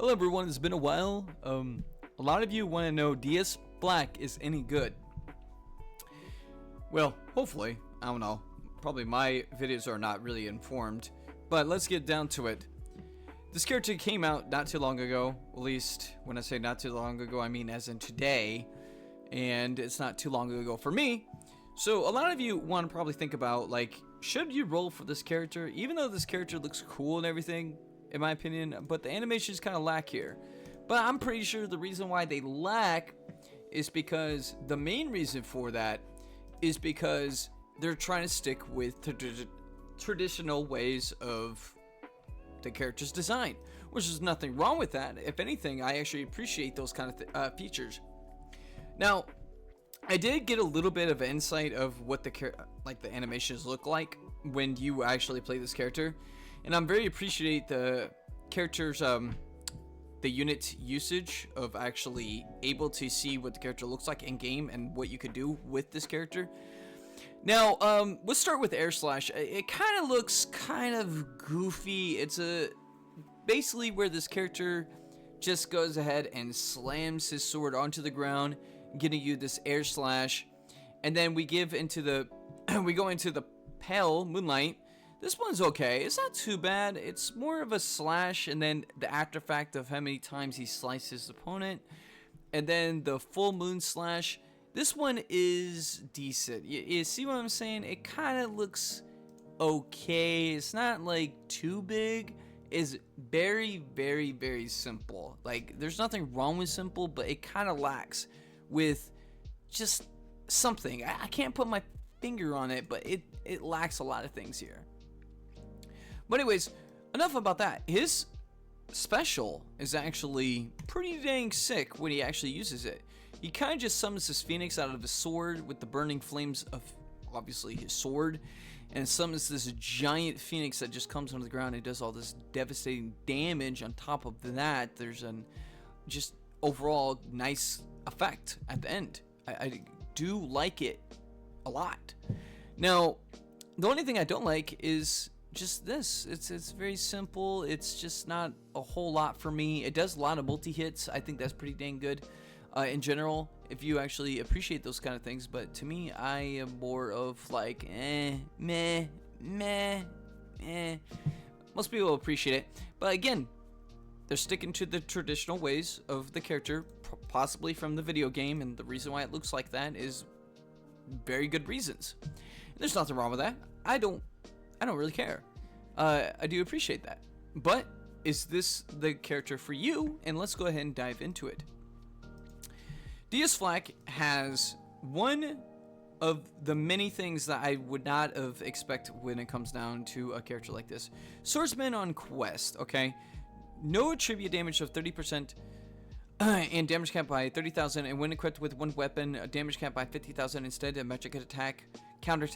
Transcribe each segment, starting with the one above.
Hello everyone, it's been a while. A lot of you want to know DS Flac is any good. Well, hopefully. I don't know. Probably my videos are not really informed. But let's get down to it. This character came out not too long ago. At least, when I say not too long ago, I mean as in today. And it's not too long ago for me. So a lot of you want to probably think about, like, should you roll for this character? Even though this character looks cool and everything, in my opinion, but the animations kind of lack here. But I'm pretty sure the reason why they lack is because the main reason for that is because they're trying to stick with traditional ways of the character's design, which is nothing wrong with that. If anything, I actually appreciate those kind of features. Now, I did get a little bit of insight of what the animations look like when you actually play this character, and I'm very appreciate the character's the unit usage of actually able to see what the character looks like in game and what you could do with this character. Now, let's start with Air Slash. It kind of looks kind of goofy. It's basically where this character just goes ahead and slams his sword onto the ground, getting you this Air Slash, and then we go into the Pale Moonlight. This one's okay. It's not too bad. It's more of a slash, and then the after fact of how many times he slices his opponent, and then the Full Moon Slash. This one is decent. You see what I'm saying? It kind of looks okay. It's not like too big. It's very, very, very simple. Like, there's nothing wrong with simple, but it kind of lacks with just something. I can't put my finger on it, but it lacks a lot of things here. But anyways, enough about that. His special is actually pretty dang sick when he actually uses it. He kind of just summons his phoenix out of his sword with the burning flames of, obviously, his sword, and summons this giant phoenix that just comes onto the ground and does all this devastating damage. On top of that, there's an just overall nice effect at the end. I do like it a lot. Now, the only thing I don't like is just this. It's very simple. It's just not a whole lot for me. It does a lot of multi-hits. I think that's pretty dang good in general, if you actually appreciate those kind of things. But to me, I am more of like meh. Most people appreciate it, but again, they're sticking to the traditional ways of the character, possibly from the video game, and the reason why it looks like that is very good reasons. There's nothing wrong with that. I don't really care. I do appreciate that. But is this the character for you? And let's go ahead and dive into it. DS Flac has one of the many things that I would not have expected when it comes down to a character like this. Swordsman on Quest, okay? No attribute damage of 30%. And damage cap by 30,000, and when equipped with one weapon, damage cap by 50,000. Instead, a magic attack counter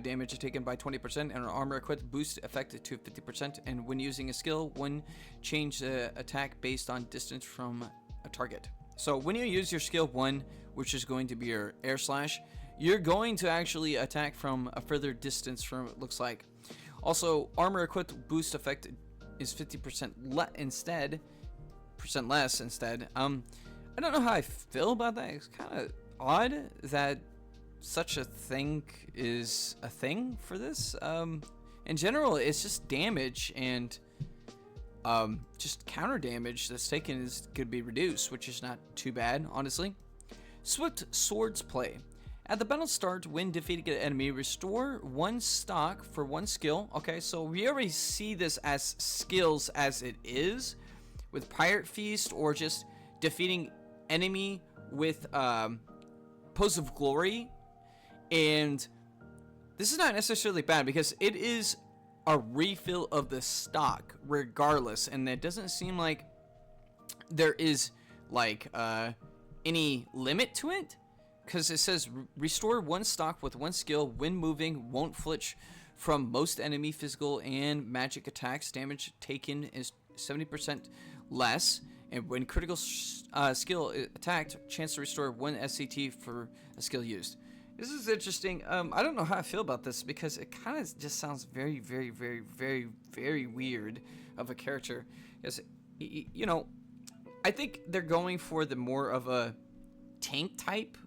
damage is taken by 20%, and an armor equipped boost effect to 50%. And when using a skill, one change the attack based on distance from a target. So when you use your skill 1, which is going to be your Air Slash, you're going to actually attack from a further distance from it looks like. Also, armor equipped boost effect is 50% less instead. I don't know how I feel about that. It's kind of odd that such a thing is a thing for this. In general, it's just damage, and just counter damage that's taken could be reduced, which is not too bad, honestly. Swift Swords Play. At the battle start, when defeating an enemy, restore one stock for one skill. Okay, so we already see this as skills as it is, with Pirate Feast, or just defeating enemy with Pose of Glory. And this is not necessarily bad, because it is a refill of the stock regardless, and it doesn't seem like there is like any limit to it, because it says restore one stock with one skill when moving, won't flinch from most enemy physical and magic attacks. Damage taken is 70% less, and when critical skill attacked, chance to restore one SCT for a skill used. This is interesting. I don't know how I feel about this, because it kind of just sounds very, very, very, very, very weird of a character. Because, you know, I think they're going for the more of a tank type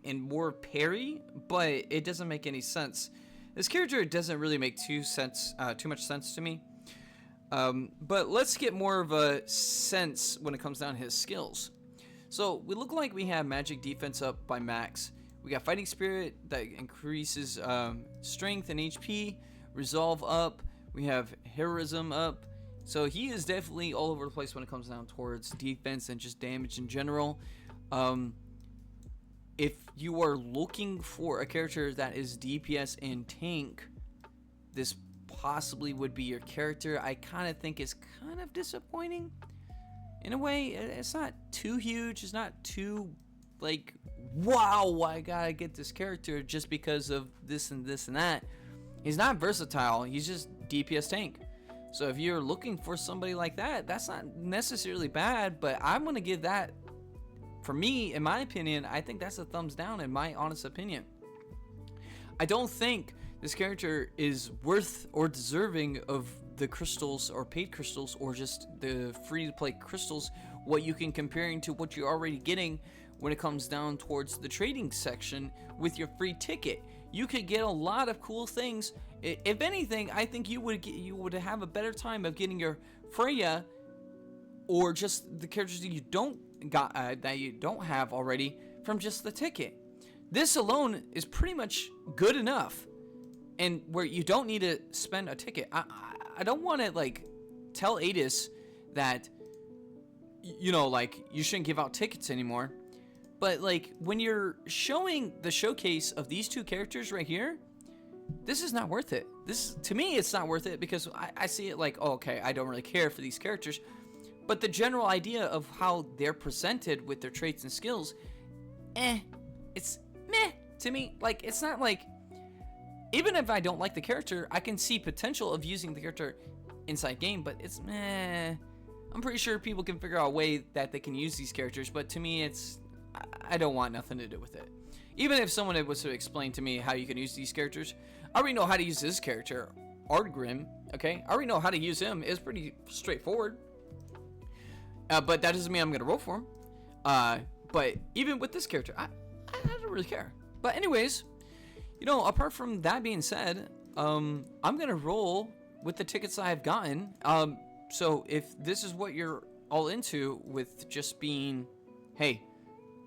and more parry, but it doesn't make any sense. This character doesn't really make too much sense to me. But let's get more of a sense when it comes down to his skills. So we look like we have magic defense up by max. We got fighting spirit that increases strength and HP. Resolve up. We have heroism up. So he is definitely all over the place when it comes down towards defense and just damage in general. If you are looking for a character that is DPS and tank, this possibly would be your character. I kind of think it's kind of disappointing. In a way, it's not too huge. It's not too, like, wow, I gotta get this character just because of this and this and that. He's not versatile. He's just DPS tank. So if you're looking for somebody like that, that's not necessarily bad, but I'm going to give that, for me, in my opinion, I think that's a thumbs down in my honest opinion. I don't think this character is worth or deserving of the crystals or paid crystals or just the free-to-play crystals, what you can comparing to what you're already getting when it comes down towards the trading section with your free ticket. You could get a lot of cool things. If anything, I think you would have a better time of getting your Freya or just the characters that you don't have already from just the ticket. This alone is pretty much good enough, and where you don't need to spend a ticket. I don't want to like tell Adis that like you shouldn't give out tickets anymore. But like when you're showing the showcase of these two characters right here, this is not worth it. To me, it's not worth it because I see it like, oh, okay, I don't really care for these characters. But the general idea of how they're presented with their traits and skills, it's meh to me. Like, it's not like, even if I don't like the character, I can see potential of using the character inside game, but it's meh. I'm pretty sure people can figure out a way that they can use these characters, but to me, I don't want nothing to do with it. Even if someone was to explain to me how you can use these characters, I already know how to use this character, Ardgrim, okay? I already know how to use him. It's pretty straightforward. But that doesn't mean I'm going to roll for him. But even with this character, I don't really care. But anyways, apart from that being said, I'm going to roll with the tickets I've gotten. So if this is what you're all into with just being, hey,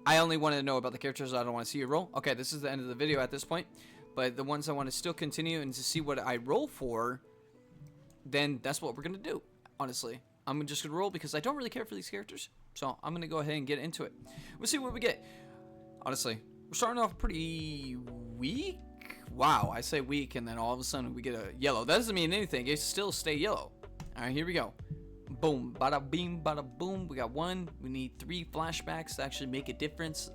I only wanted to know about the characters. I don't want to see you roll. Okay, this is the end of the video at this point. But the ones I want to still continue and to see what I roll for, then that's what we're going to do, honestly. I'm just going to roll because I don't really care for these characters. So I'm going to go ahead and get into it. We'll see what we get. Honestly, we're starting off pretty weak. Wow, I say weak and then all of a sudden we get a yellow. That doesn't mean anything. It still stay yellow. All right, here we go. Boom, bada beam, bada boom. We got one. We need 3 flashbacks to actually make a difference.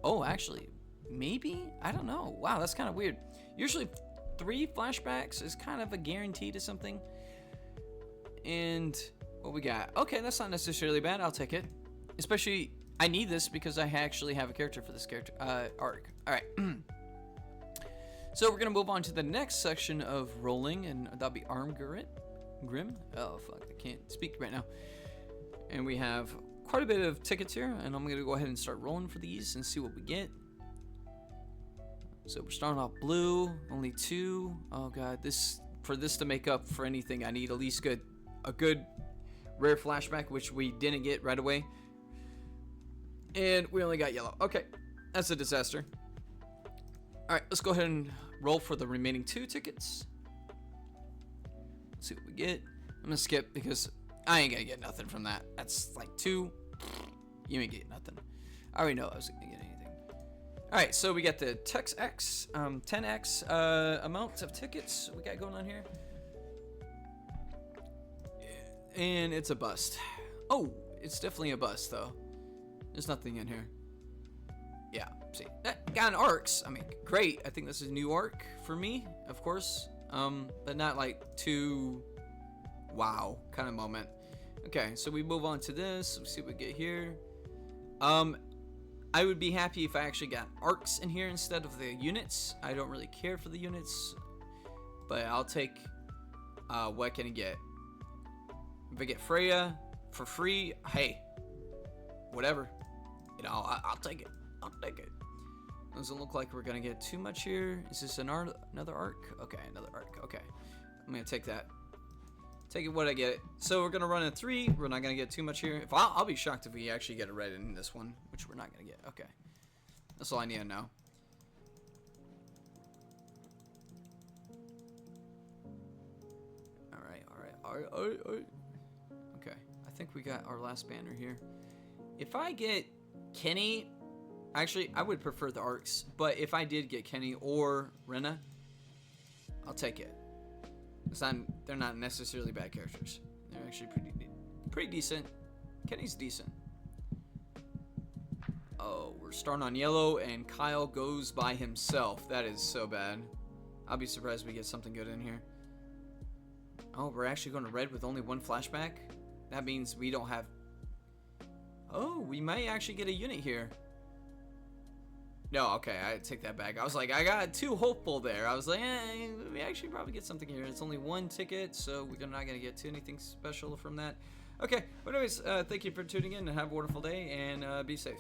Oh, actually, maybe? I don't know. Wow, that's kind of weird. Usually 3 flashbacks is kind of a guarantee to something. And what we got? Okay, that's not necessarily bad. I'll take it. Especially, I need this because I actually have a character for this character arc. All right. So we're going to move on to the next section of rolling, and that'll be Grim? Oh, fuck. I can't speak right now. And we have quite a bit of tickets here, and I'm going to go ahead and start rolling for these and see what we get. So we're starting off blue, only 2. Oh, God. For this to make up for anything, I need at least a good rare flashback, which we didn't get right away. And we only got yellow. Okay. That's a disaster. All right. Let's go ahead and roll for the remaining 2 tickets. Let's see what we get. I'm going to skip because I ain't going to get nothing from that. That's like 2. You ain't getting nothing. I already know I wasn't going to get anything. Alright, so we got the TextX, 10x amount of tickets we got going on here. And it's a bust. Oh, it's definitely a bust though. There's nothing in here. Yeah, see. Got an arcs. I mean, great. I think this is a new arc for me, of course. But not like too wow kind of moment. Okay, so we move on to this. Let's see what we get here. I would be happy if I actually got arcs in here instead of the units. I don't really care for the units, but I'll take what can I get? If I get Freya for free, hey, whatever. You know, I'll take it. I'll take it. Doesn't look like we're gonna get too much here. Is this another arc? Okay, another arc. Okay, I'm gonna take that. Take it what I get. So we're gonna run in 3. We're not gonna get too much here. If I'll be shocked if we actually get a red in this one, which we're not gonna get. Okay, that's all I need to know. All right. Okay, I think we got our last banner here. If I get Kenny, actually, I would prefer the arcs, but if I did get Kenny or Rena, I'll take it. They're not necessarily bad characters. They're actually pretty decent. Kenny's decent. Oh, we're starting on yellow, and Kyle goes by himself. That is so bad. I'll be surprised we get something good in here. Oh, we're actually going to red with only 1 flashback? That means we don't have... Oh, we might actually get a unit here. No, okay, I take that back. I was like, I got too hopeful there. I was like, we actually probably get something here. It's only 1 ticket, so we're not going to get to anything special from that. Okay, but anyways, thank you for tuning in, and have a wonderful day, and be safe.